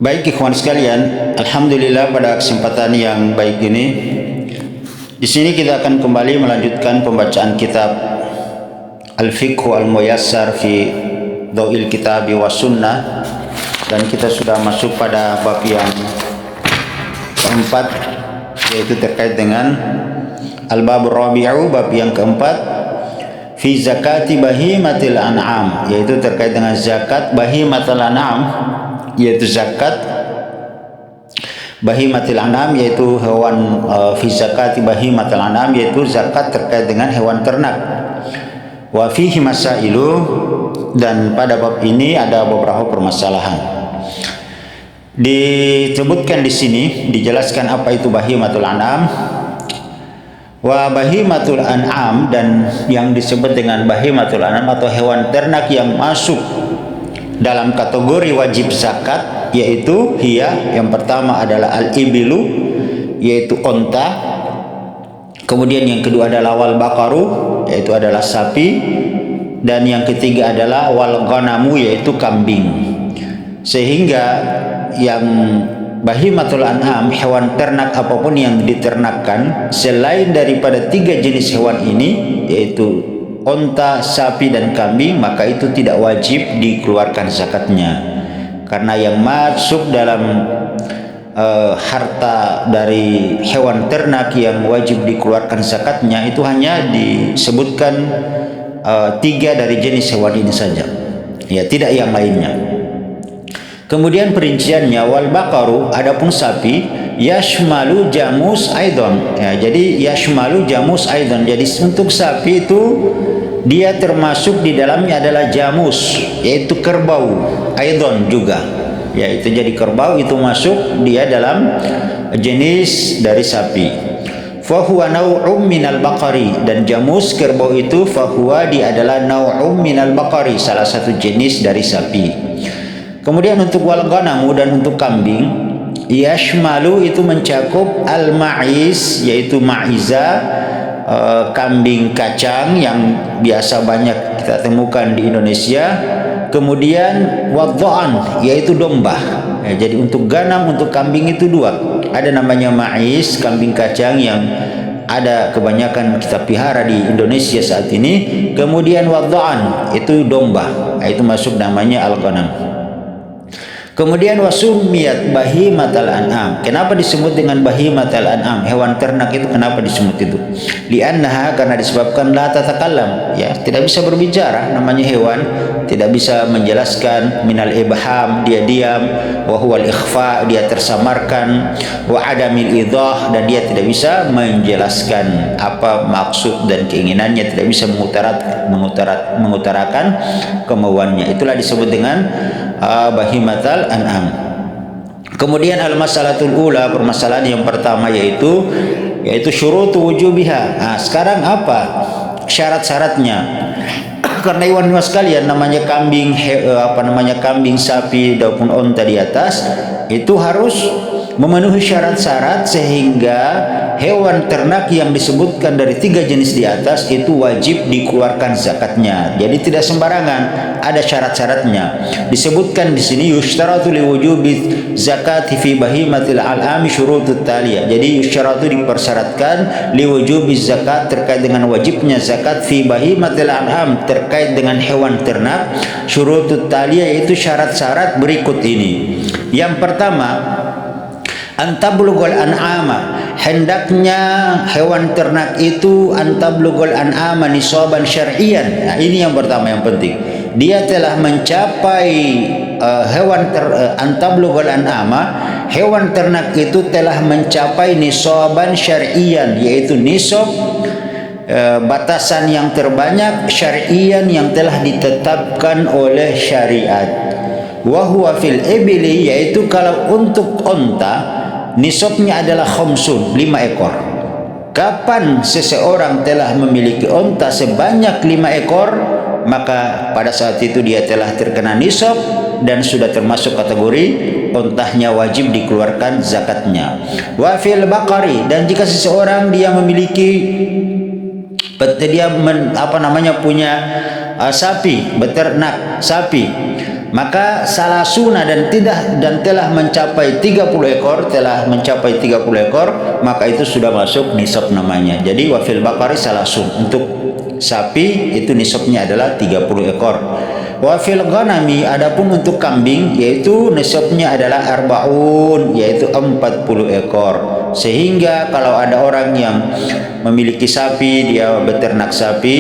Baik ikhwan sekalian, alhamdulillah pada kesempatan yang baik ini di sini kita akan kembali melanjutkan pembacaan kitab Al-Fiqh Al-Muyassar fi Dhawil Kitab wa Sunnah, dan kita sudah masuk pada bab yang keempat, yaitu terkait dengan Al-Bab Rabi'u, bab yang keempat, fi zakati bahimatil an'am, yaitu terkait dengan zakat bahimatil an'am, yaitu zakat bahimatil an'am, yaitu hewan fi zakati bahimatil an'am, yaitu zakat terkait dengan hewan ternak. Wa fihi masailu, dan pada bab ini ada beberapa permasalahan. Disebutkan di sini, dijelaskan apa itu bahimatul an'am. Wa bahimatul an'am, dan yang disebut dengan bahimatul an'am atau hewan ternak yang masuk dalam kategori wajib zakat, yaitu yang pertama adalah al-ibilu, yaitu onta. Kemudian yang kedua adalah wal bakaru, yaitu adalah sapi, dan yang ketiga adalah wal ghanamu, yaitu kambing. Sehingga yang bahimatul an'am, hewan ternak apapun yang diternakkan selain daripada tiga jenis hewan ini, yaitu onta, sapi, dan kambing, maka itu tidak wajib dikeluarkan zakatnya. Karena yang masuk dalam harta dari hewan ternak yang wajib dikeluarkan zakatnya itu hanya disebutkan tiga dari jenis hewan ini saja, ya, tidak yang lainnya. Kemudian perinciannya, wal bakaru, adapun sapi, yashmalu jamus aidon, ya, jadi yashmalu jamus aidon, jadi untuk sapi itu dia termasuk di dalamnya adalah jamus, yaitu kerbau, aidon juga, yaitu jadi kerbau itu masuk dia dalam jenis dari sapi. Fahuwa nau'um minal bakari, dan jamus kerbau itu fahuwa, dia adalah nau'um minal bakari, salah satu jenis dari sapi. Kemudian untuk wal ghanamu, dan untuk kambing, yashmalu itu mencakup al-ma'iz, yaitu ma'iza, kambing kacang yang biasa banyak kita temukan di Indonesia. Kemudian wadha'an, yaitu domba, ya, jadi untuk ganam, untuk kambing itu dua, ada namanya ma'iz, kambing kacang yang ada kebanyakan kita pelihara di Indonesia saat ini. Kemudian wadha'an, itu domba, itu masuk namanya al-ghanam. Kemudian wasumiyat bahimatal an'am, kenapa disebut dengan bahimatal an'am, hewan ternak itu kenapa disebut itu? Li'annaha, karena disebabkan la tatakallam, ya, tidak bisa berbicara, namanya hewan tidak bisa menjelaskan, minal ibham, dia diam, wa huwal ikhfa, dia tersamarkan, wa adamil idah, dan dia tidak bisa menjelaskan apa maksud dan keinginannya, tidak bisa mengutarakan kemauannya. Itulah disebut dengan bahimatal an'am. Kemudian al-masalatul ula, permasalahan yang pertama yaitu syurutu wujubiha. Nah, sekarang apa syarat-syaratnya? Karena iwan sekalian, namanya kambing, kambing, sapi, ataupun onta di atas itu harus memenuhi syarat-syarat, sehingga hewan ternak yang disebutkan dari tiga jenis di atas itu wajib dikeluarkan zakatnya. Jadi tidak sembarangan, ada syarat-syaratnya. Disebutkan di sini yushtaratu liwujubi zakati fi bahimatil al'ami syurutut taliyah. Jadi yushtaratu, dipersyaratkan, liwujubi zakat, terkait dengan wajibnya zakat, fi bahimatil al'am, terkait dengan hewan ternak, syurutut taliyah, yaitu syarat-syarat berikut ini. Yang pertama, antablughul an'ama, hendaknya hewan ternak itu antablughul an'ama nisaban syar'iyan. Nah, ini yang pertama yang penting, dia telah mencapai antablughul an'ama, hewan ternak itu telah mencapai nisaban syar'iyan, yaitu nisab, batasan yang terbanyak syar'iyan yang telah ditetapkan oleh syariat. Wa huwa fil ibli, yaitu kalau untuk onta nisabnya adalah khamsun, 5 ekor. Kapan seseorang telah memiliki onta sebanyak 5 ekor, maka pada saat itu dia telah terkena nisab dan sudah termasuk kategori ontahnya wajib dikeluarkan zakatnya. Wa fil baqari, dan jika seseorang dia memiliki punya sapi, beternak sapi, maka salasuna dan telah mencapai 30 ekor, maka itu sudah masuk nisab namanya. Jadi wafil bakari salasun, untuk sapi itu nisabnya adalah 30 ekor. Wafil ghanami, adapun untuk kambing yaitu nisabnya adalah arbaun, yaitu 40 ekor. Sehingga kalau ada orang yang memiliki sapi, dia beternak sapi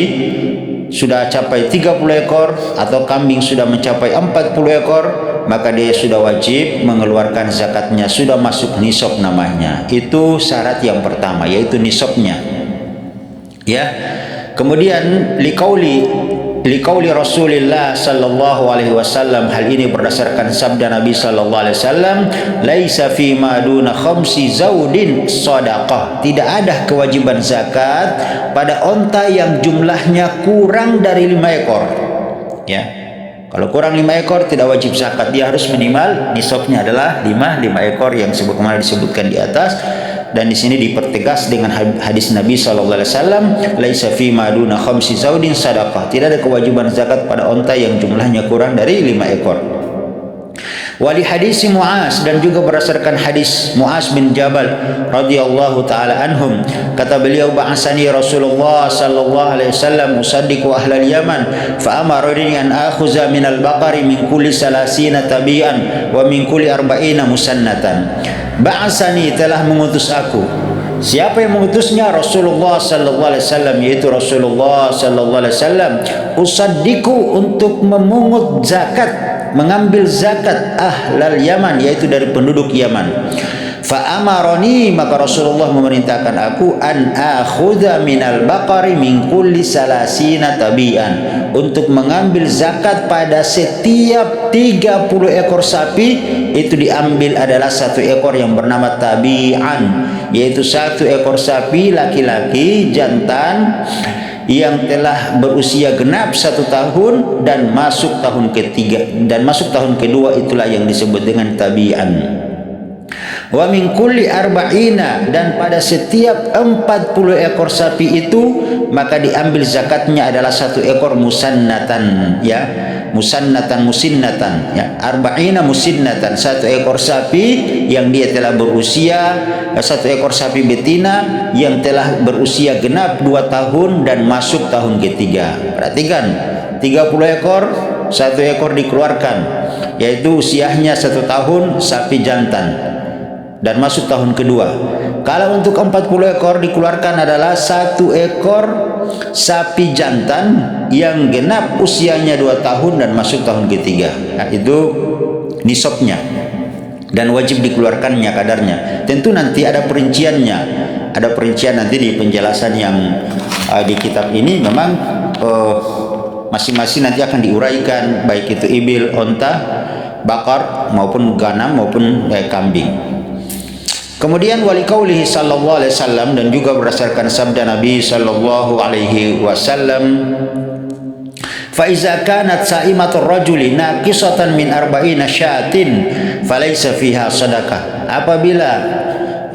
sudah capai 30 ekor atau kambing sudah mencapai 40 ekor, maka dia sudah wajib mengeluarkan zakatnya, sudah masuk nisab namanya. Itu syarat yang pertama, yaitu nisabnya. Ya. Kemudian liqauli Rasulullah sallallahu alaihi wasallam, hal ini berdasarkan sabda Nabi sallallahu alaihi wasallam, laisa fi ma duna khamsi zaudin shadaqah, tidak ada kewajiban zakat pada onta yang jumlahnya kurang dari 5 ekor. Ya. Kalau kurang 5 ekor tidak wajib zakat, dia harus minimal nisabnya adalah 5 ekor yang sebagaimana disebutkan di atas. Dan di sini dipertegas dengan hadis Nabi sallallahu alaihi wasallam, laisa fi ma duna khamsi zaudin sadaqah, tidak ada kewajiban zakat pada onta yang jumlahnya kurang dari 5 ekor. Wali hadis Muaz, dan juga berdasarkan hadis Muaz bin Jabal radhiyallahu taala anhum, kata beliau, ba'asani Rasulullah sallallahu alaihi wasallam usaddiqu ahlal Yaman fa amarani an akhuza min al-baqari min kulli salasina tabi'an wa min kulli arba'ina musannatan. Ba'asani, telah mengutus aku. Siapa yang mengutusnya? Rasulullah sallallahu alaihi wasallam, yaitu Rasulullah sallallahu alaihi wasallam, usaddiqu, untuk memungut zakat, mengambil zakat ahlal Yaman, yaitu dari penduduk Yaman. Fa amaroni, maka Rasulullah memerintahkan aku, an akhudha minal baqari min kulli salasina tabi'an, untuk mengambil zakat pada setiap 30 ekor sapi, itu diambil adalah 1 ekor yang bernama tabi'an, yaitu 1 ekor sapi laki-laki jantan yang telah berusia genap 1 tahun dan masuk tahun ketiga dan masuk tahun kedua, itulah yang disebut dengan tabi'an. Wa min kulli arba'ina, dan pada setiap 40 ekor sapi itu maka diambil zakatnya adalah 1 ekor musannatan, ya, musinnatan, ya, arba'ina musinnatan, 1 ekor sapi yang dia telah berusia, 1 ekor sapi betina yang telah berusia genap 2 tahun dan masuk tahun ketiga. Perhatikan, 30 ekor, 1 ekor dikeluarkan, yaitu usianya 1 tahun sapi jantan dan masuk tahun kedua. Kalau untuk 40 ekor dikeluarkan adalah 1 ekor sapi jantan yang genap usianya 2 tahun dan masuk tahun ketiga. Nah, itu nisabnya dan wajib dikeluarkannya kadarnya. Tentu nanti ada perinciannya, ada perincian nanti di penjelasan yang di kitab ini. Memang masing-masing nanti akan diuraikan, baik itu ibil, onta, bakar maupun ganam maupun kambing. Kemudian wali qaulihi sallallahu alaihi wasallam, dan juga berdasarkan sabda Nabi sallallahu alaihi wasallam, fa iza kanat sa'imatur rajuli naqisatan min arba'ina syatin falaysa fiha sadaqah. Apabila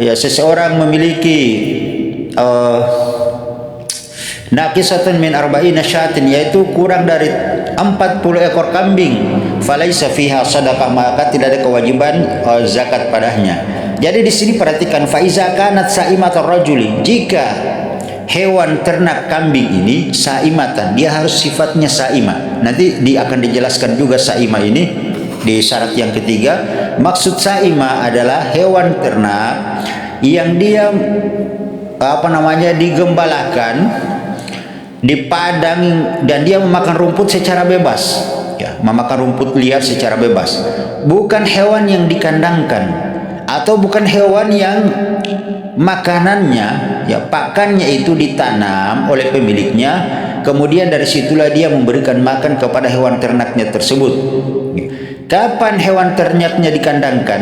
ya seseorang memiliki naqisatan min arba'ina syatin, yaitu kurang dari 40 ekor kambing, falaysa fiha sadaqah, maka tidak ada kewajiban zakat padanya. Jadi di sini perhatikan, faiza kanat saimatur rajuli, jika hewan ternak kambing ini saimatan, dia harus sifatnya saimah. Nanti akan dijelaskan juga saimah ini di syarat yang ketiga. Maksud saimah adalah hewan ternak yang dia digembalakan di padang dan dia memakan rumput secara bebas, ya, memakan rumput liar secara bebas. Bukan hewan yang dikandangkan, atau bukan hewan yang makanannya, ya, pakannya itu ditanam oleh pemiliknya, kemudian dari situlah dia memberikan makan kepada hewan ternaknya tersebut. Kapan hewan ternaknya dikandangkan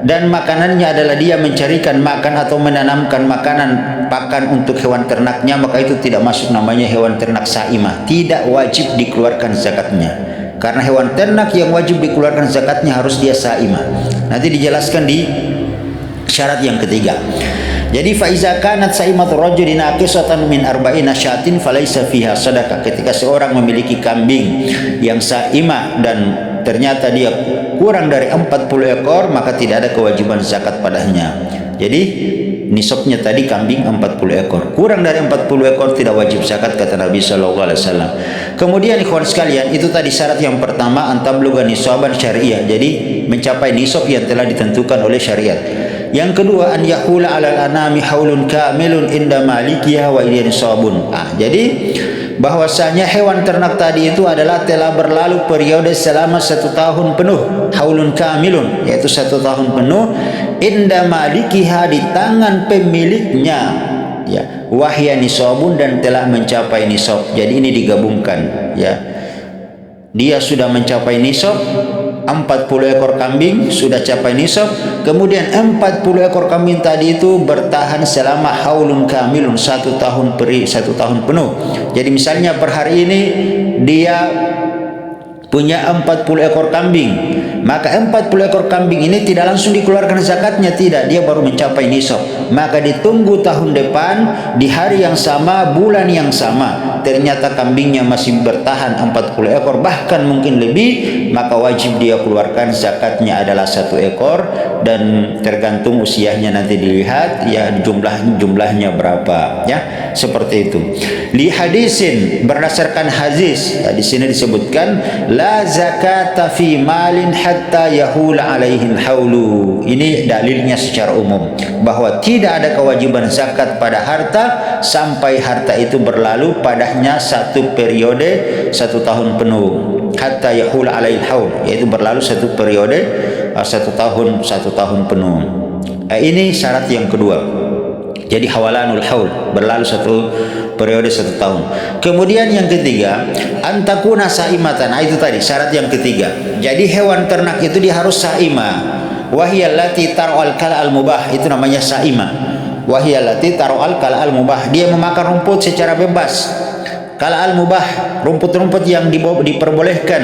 dan makanannya adalah dia mencarikan makan atau menanamkan makanan pakan untuk hewan ternaknya, maka itu tidak masuk namanya hewan ternak saimah, tidak wajib dikeluarkan zakatnya. Karena hewan ternak yang wajib dikeluarkan zakatnya harus dia saimah. Nanti dijelaskan di syarat yang ketiga. Jadi fa iza kanat saimatur rajuli naqisatan min arba'ina syatin falaysa fiha sadaqah. Ketika seorang memiliki kambing yang saimah dan ternyata dia kurang dari 40 ekor, maka tidak ada kewajiban zakat padanya. Jadi nisabnya tadi kambing 40 ekor. Kurang dari 40 ekor tidak wajib zakat kata Nabi sallallahu alaihi wasallam. Kemudian ikhwan sekalian, itu tadi syarat yang pertama, antabluga nisaban syariah. Jadi mencapai nisab yang telah ditentukan oleh syariat. Yang kedua, an yahula 'alal anami haulun kamilun inda malikiha wa ilayhi nisabun. Jadi bahwasanya hewan ternak tadi itu adalah telah berlalu periode selama 1 tahun penuh, haulun kamilun, yaitu 1 tahun penuh, inda malikiha, di tangan pemiliknya, ya, wahya nisabun, dan telah mencapai nisab. Jadi ini digabungkan, ya, dia sudah mencapai nisab, 40 ekor kambing sudah capai nisab, kemudian 40 ekor kambing tadi itu bertahan selama haulun kamilun, 1 tahun 1 tahun penuh. Jadi misalnya per hari ini dia punya 40 ekor kambing, maka 40 ekor kambing ini tidak langsung dikeluarkan zakatnya, tidak, dia baru mencapai nisab, maka ditunggu tahun depan di hari yang sama, bulan yang sama, ternyata kambingnya masih bertahan 40 ekor, bahkan mungkin lebih, maka wajib dia keluarkan zakatnya adalah 1 ekor, dan tergantung usianya nanti dilihat, ya, jumlahnya berapa, ya, seperti itu. Li hadisin, berdasarkan hadis, ya, di sini disebutkan la zakata fi malin hatta yahula alaihi haulu. Ini dalilnya secara umum bahwa tidak ada kewajiban zakat pada harta sampai harta itu berlalu padanya 1 periode 1 tahun penuh. Hatta yahula alaihi haul, yaitu berlalu 1 periode 1 tahun penuh. Ini syarat yang kedua. Jadi hawalanul haul, berlalu 1 periode 1 tahun. Kemudian yang ketiga, antakuna saimatan. Itu tadi syarat yang ketiga. Jadi hewan ternak itu dia harus saimah. Wahiyallati tar'al kal al mubah, itu namanya saimah. Wahiyallati tar'al kal al mubah, dia memakan rumput secara bebas. Kal al mubah, rumput-rumput yang diperbolehkan.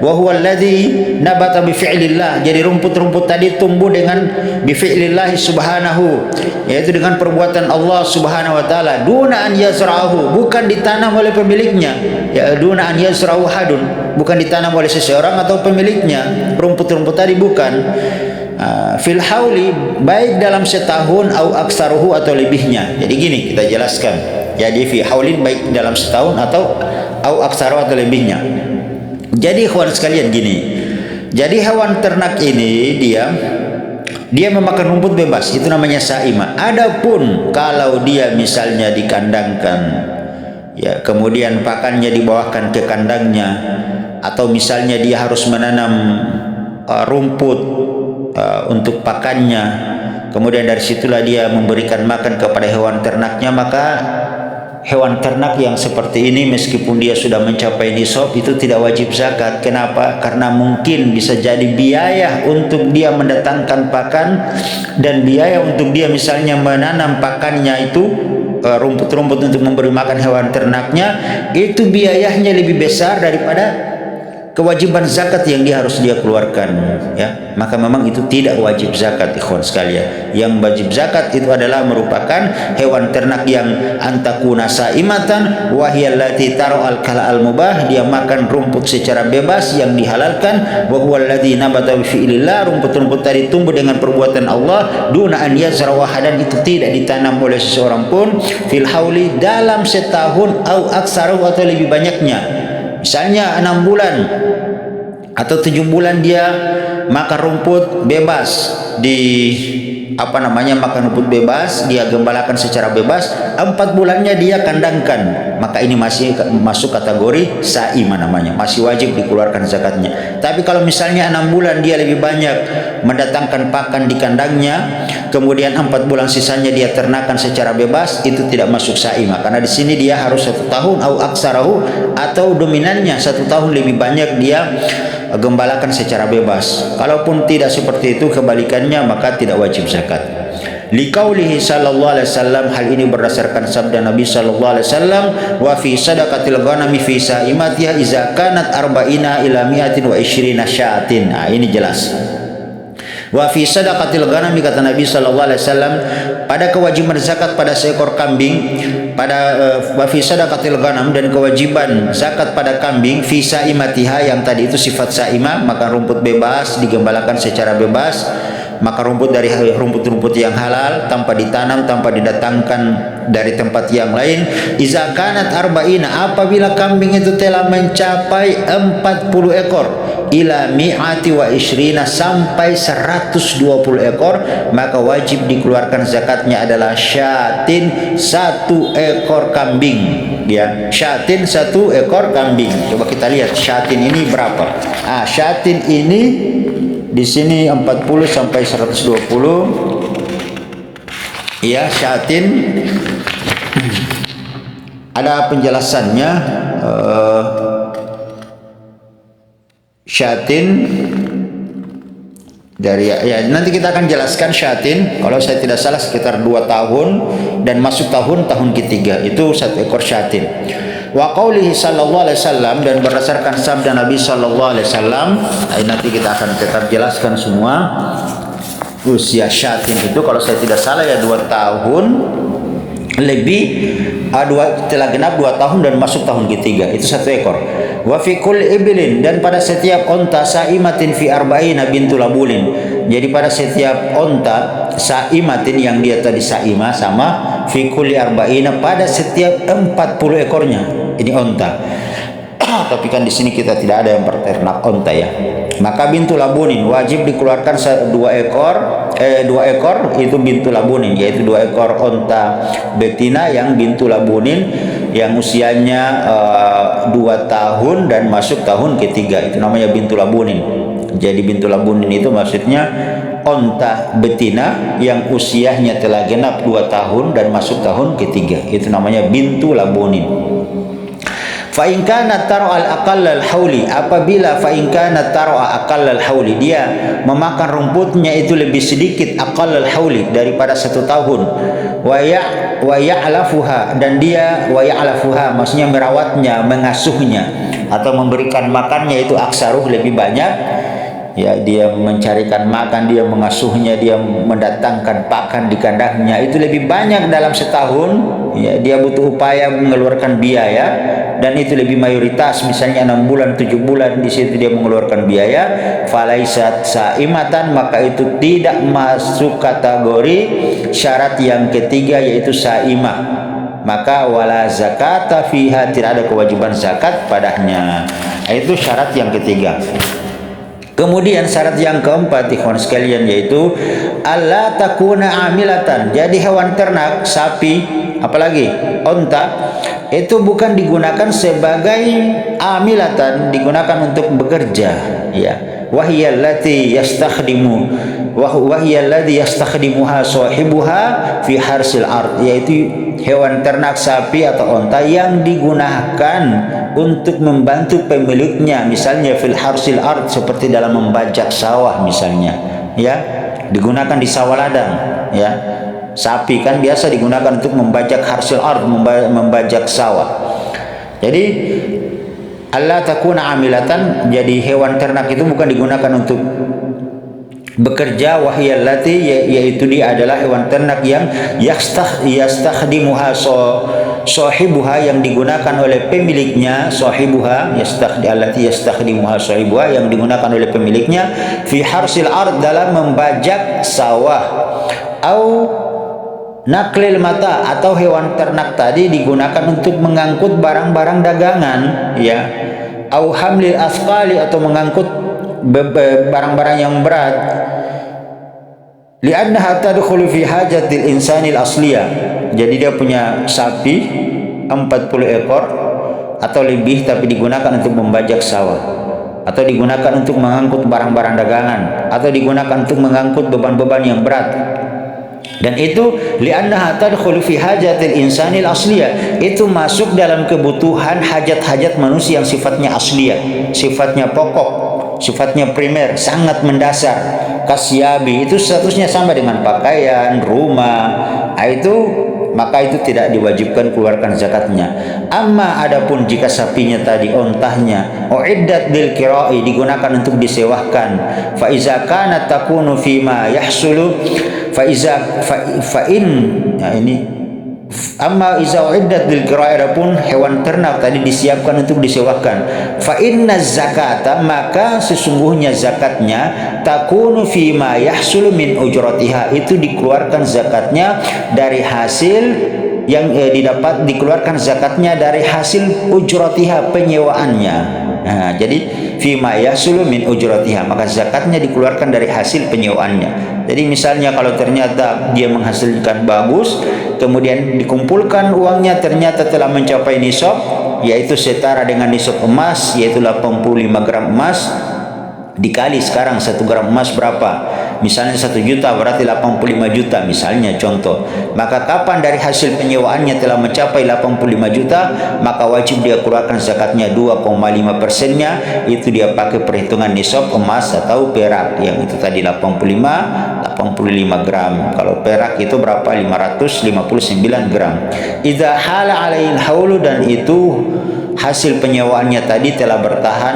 Wa huwa alladhi nabata bi fi'lillah, jadi rumput-rumput tadi tumbuh dengan bi fi'lillah subhanahu, yaitu dengan perbuatan Allah subhanahu wa ta'ala, duna an yazra'ahu, bukan ditanam oleh pemiliknya, ya, duna an yazra'ahu hadun, bukan ditanam oleh seseorang atau pemiliknya, rumput-rumput tadi bukan. Fil hauli, baik dalam setahun, au aksaruhu, atau lebihnya. Jadi gini kita jelaskan, jadi fi haulin, baik dalam setahun atau au aksaruhu, atau lebihnya. Jadi ikhwan sekalian gini, jadi hewan ternak ini dia memakan rumput bebas, itu namanya saimah. Adapun kalau dia misalnya dikandangkan, ya, kemudian pakannya dibawakan ke kandangnya, atau misalnya dia harus menanam rumput untuk pakannya, kemudian dari situlah dia memberikan makan kepada hewan ternaknya, maka hewan ternak yang seperti ini meskipun dia sudah mencapai nisab itu tidak wajib zakat. Kenapa? Karena mungkin bisa jadi biaya untuk dia mendatangkan pakan dan biaya untuk dia misalnya menanam pakannya itu, rumput-rumput untuk memberi makan hewan ternaknya, itu biayanya lebih besar daripada kewajiban zakat yang dia harus keluarkan, ya, maka memang itu tidak wajib zakat ikhwan sekalian. Yang wajib zakat itu adalah merupakan hewan ternak yang antakuna saimatan wa hiyallati tar'al kala al mubah, dia makan rumput secara bebas yang dihalalkan, wa huwal ladzi nabata bi fi'lillah, rumput-rumput tadi tumbuh dengan perbuatan Allah, duna an yazra wahadan, itu tidak ditanam oleh seseorang pun, fil hauli, dalam setahun, au aksaru, atau lebih banyaknya. Misalnya 6 bulan atau 7 bulan dia makan rumput bebas, makan rumput bebas, dia gembalakan secara bebas, 4 bulannya dia kandangkan, maka ini masih masuk kategori saimah namanya, masih wajib dikeluarkan zakatnya. Tapi kalau misalnya 6 bulan dia lebih banyak mendatangkan pakan di kandangnya, kemudian 4 bulan sisanya dia ternakan secara bebas, itu tidak masuk saimah, karena di sini dia harus 1 tahun au aksarahu, atau dominannya 1 tahun lebih banyak dia gembalakan secara bebas. Kalaupun tidak seperti itu, kebalikannya, maka tidak wajib zakat. Liqaulihi sallallahu alaihi wasallam, hal ini berdasarkan sabda Nabi sallallahu alaihi wasallam, wa fi sadaqatil ghanami fi saimatiha iza kanat arba'ina ila mi'atin wa ishrina syatin. Ini jelas. Wa fi sadaqatil ghanami, kata Nabi sallallahu alaihi wasallam, pada kewajiban zakat pada seekor kambing pada wa fi sadaqatil ghanam, dan kewajiban zakat pada kambing fi saimatiha, yang tadi itu sifat saimah, makan rumput bebas, digembalakan secara bebas, maka rumput dari rumput-rumput yang halal tanpa ditanam, tanpa didatangkan dari tempat yang lain. Iza kanat arba'ina, apabila kambing itu telah mencapai 40 ekor, ila mi'ati wa ishrina, sampai 120 ekor, maka wajib dikeluarkan zakatnya adalah syatin, 1 ekor kambing, ya, syatin 1 ekor kambing. Coba kita lihat syatin ini berapa. Syatin ini di sini 40 sampai 120, ya, syatin. Ada penjelasannya. Syatin dari, ya, nanti kita akan jelaskan syatin. Kalau saya tidak salah sekitar 2 tahun dan masuk tahun ketiga, itu 1 ekor syatin. Wa qaulihi sallallahu alaihi wasallam, dan berdasarkan sabda Nabi sallallahu alaihi wasallam, nanti kita akan tetap jelaskan semua. Usia syatin itu kalau saya tidak salah ya 2 tahun lebih, telah genap 2 tahun dan masuk tahun ketiga, itu 1 ekor. Wa fi kulli ibilin, dan pada setiap onta saimatin fi arba'ina bintu labulin, jadi pada setiap onta saimatin, yang dia tadi saimah sama fi kulli arba'ina, pada setiap 40 ekornya, ini onta. Tapi kan di sini kita tidak ada yang berternak onta, ya. Maka bintu labunin wajib dikeluarkan 2 ekor itu bintu labunin, yaitu 2 ekor onta betina yang bintu labunin, yang usianya 2 tahun dan masuk tahun ketiga, itu namanya bintu labunin. Jadi bintu labunin itu maksudnya onta betina yang usianya telah genap 2 tahun dan masuk tahun ketiga, itu namanya bintu labunin. Fa in kana tar'a al-aqall al-hauli, apabila fa in kana tar'a aqall al-hauli, dia memakan rumputnya itu lebih sedikit aqall al-hauli, daripada 1 tahun. Wa ya'lafuha, dan dia wa ya'lafuha maksudnya merawatnya, mengasuhnya atau memberikan makannya itu aksaruh, lebih banyak, ya, dia mencarikan makan, dia mengasuhnya, dia mendatangkan pakan di kandangnya, itu lebih banyak dalam setahun, ya. Dia butuh upaya mengeluarkan biaya, dan itu lebih mayoritas, misalnya 6 bulan 7 bulan di situ dia mengeluarkan biaya. Falaisat saimatan, maka itu tidak masuk kategori syarat yang ketiga, yaitu saimah. Maka wala zakata fiha, tidak ada kewajiban zakat padanya. Itu syarat yang ketiga. Kemudian syarat yang keempat, ikhwan sekalian, yaitu alla takuna amilatan. Jadi hewan ternak, sapi, apalagi onta, itu bukan digunakan sebagai amilatan, digunakan untuk bekerja, ya. Wahiyallati yastakhdimuha sahibuha fi harsil ard, yaitu hewan ternak sapi atau onta yang digunakan untuk membantu pemiliknya, misalnya fil harsil ard, seperti dalam membajak sawah misalnya, ya, digunakan di sawah ladang, ya. Sapi kan biasa digunakan untuk membajak harsil ard, membajak sawah. Jadi Allah takuna amilatan, jadi hewan ternak itu bukan digunakan untuk bekerja. Wahiyallati, yaitu dia adalah hewan ternak yang yastakhdimuha sahibuha, yang digunakan oleh pemiliknya, sahibuha allati yastakhdimuha sahibuha, yang digunakan oleh pemiliknya fi harsil ard, dalam membajak sawah. Au naklil mata, atau hewan ternak tadi digunakan untuk mengangkut barang-barang dagangan, ya. Au hamlil asqali, atau mengangkut barang-barang yang berat. Li'annaha tadkhulu fi hajatil insanil asliyah. Jadi dia punya sapi 40 ekor atau lebih, tapi digunakan untuk membajak sawah, atau digunakan untuk mengangkut barang-barang dagangan, atau digunakan untuk mengangkut beban-beban yang berat. Dan itu li'annaha tadkhulu fi hajatil insanil asliyah, itu masuk dalam kebutuhan hajat-hajat manusia yang sifatnya asliyah, sifatnya pokok, sifatnya primer, sangat mendasar. Kasyabi, itu statusnya sama dengan pakaian, rumah. Maka itu tidak diwajibkan keluarkan zakatnya. Amma adapun jika sapinya tadi, ontahnya, uiddat lil qira'i, digunakan untuk disewakan, fa iza kanat takunu fi ma yahsulu fa in, nah ini Amma iza uiddat lil qira'ah, pun hewan ternak tadi disiapkan untuk disewakan. Fa inna zakata, maka sesungguhnya zakatnya takunu fi ma yahsulu min ujratiha, itu dikeluarkan zakatnya dari hasil yang dikeluarkan zakatnya dari hasil ujratiha, penyewaannya. Nah, jadi fima yasulu min ujratiha, maka zakatnya dikeluarkan dari hasil penyewaannya. Jadi misalnya kalau ternyata dia menghasilkan bagus, kemudian dikumpulkan uangnya ternyata telah mencapai nisab, yaitu setara dengan nisab emas, yaitu 85 gram emas, dikali sekarang 1 gram emas berapa? Misalnya 1 juta, berarti 85 juta misalnya, contoh. Maka kapan dari hasil penyewaannya telah mencapai 85 juta, maka wajib dia keluarkan zakatnya 2,5%-nya, itu dia pakai perhitungan nisab emas atau perak, yang itu tadi 85 gram. Kalau perak itu berapa? 559 gram. Idza hala alaihil haulu, dan itu hasil penyewaannya tadi telah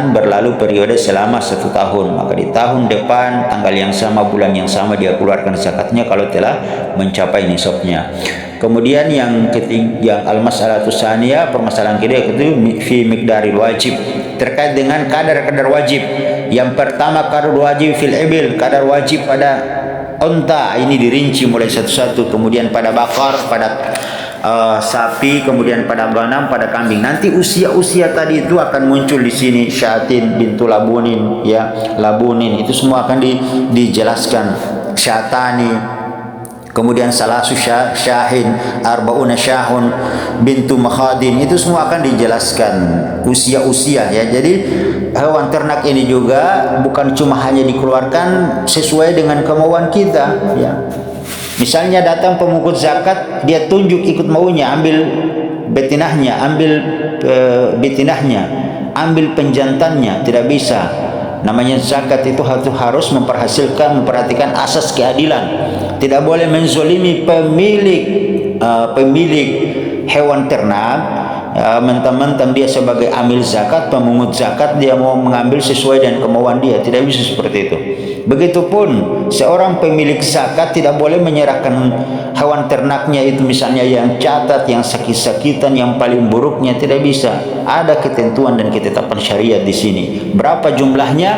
berlalu periode selama 1 tahun, maka di tahun depan tanggal yang sama, bulan yang sama, dia keluarkan zakatnya kalau telah mencapai nisabnya. Kemudian yang ketiga, yang al-mas'alatus tsaniyah, permasalahan kedua itu fi miqdaril wajib, terkait dengan kadar-kadar wajib. Yang pertama kadar wajib fil ibil, kadar wajib pada unta, ini dirinci mulai satu-satu, kemudian pada bakar, pada sapi, kemudian pada ganam, pada kambing. Nanti usia-usia tadi itu akan muncul di sini, syatin bintu labunin, ya, labunin, itu semua akan dijelaskan. Syatani, kemudian salasu syahin, arbauna syahun, bintu makhadin, itu semua akan dijelaskan usia-usia, ya. Jadi hewan ternak ini juga bukan cuma hanya dikeluarkan sesuai dengan kemauan kita, ya. Misalnya datang pemungut zakat, dia tunjuk ikut maunya, ambil betinahnya, ambil betinahnya, ambil penjantannya, tidak bisa. Namanya zakat itu harus memperhatikan asas keadilan. Tidak boleh menzolimi pemilik hewan ternak. Mentang-mentang dia sebagai amil zakat, pemungut zakat, dia mau mengambil sesuai dengan kemauan dia, tidak bisa seperti itu. Begitupun seorang pemilik zakat tidak boleh menyerahkan hewan ternaknya itu misalnya yang catat, yang sakit-sakitan, yang paling buruknya, tidak bisa. Ada ketentuan dan ketetapan syariat di sini. Berapa jumlahnya,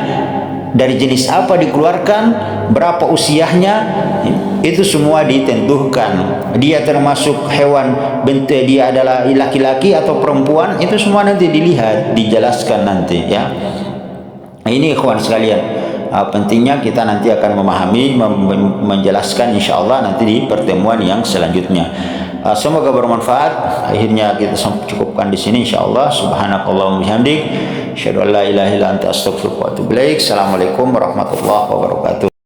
dari jenis apa dikeluarkan, berapa usianya, itu semua ditentukan. Dia termasuk hewan bentuk, dia adalah laki-laki atau perempuan, itu semua nanti dilihat, dijelaskan nanti, ya. Ini ikhwan sekalian, pentingnya kita nanti akan memahami, menjelaskan insyaallah nanti di pertemuan yang selanjutnya. Semoga bermanfaat. Akhirnya kita cukupkan di sini insyaallah. Subhanakallahumma bihamdik, asyhadu an la ilaha illa anta, astaghfiruka wa atubu ilaik. Assalamualaikum warahmatullahi wabarakatuh.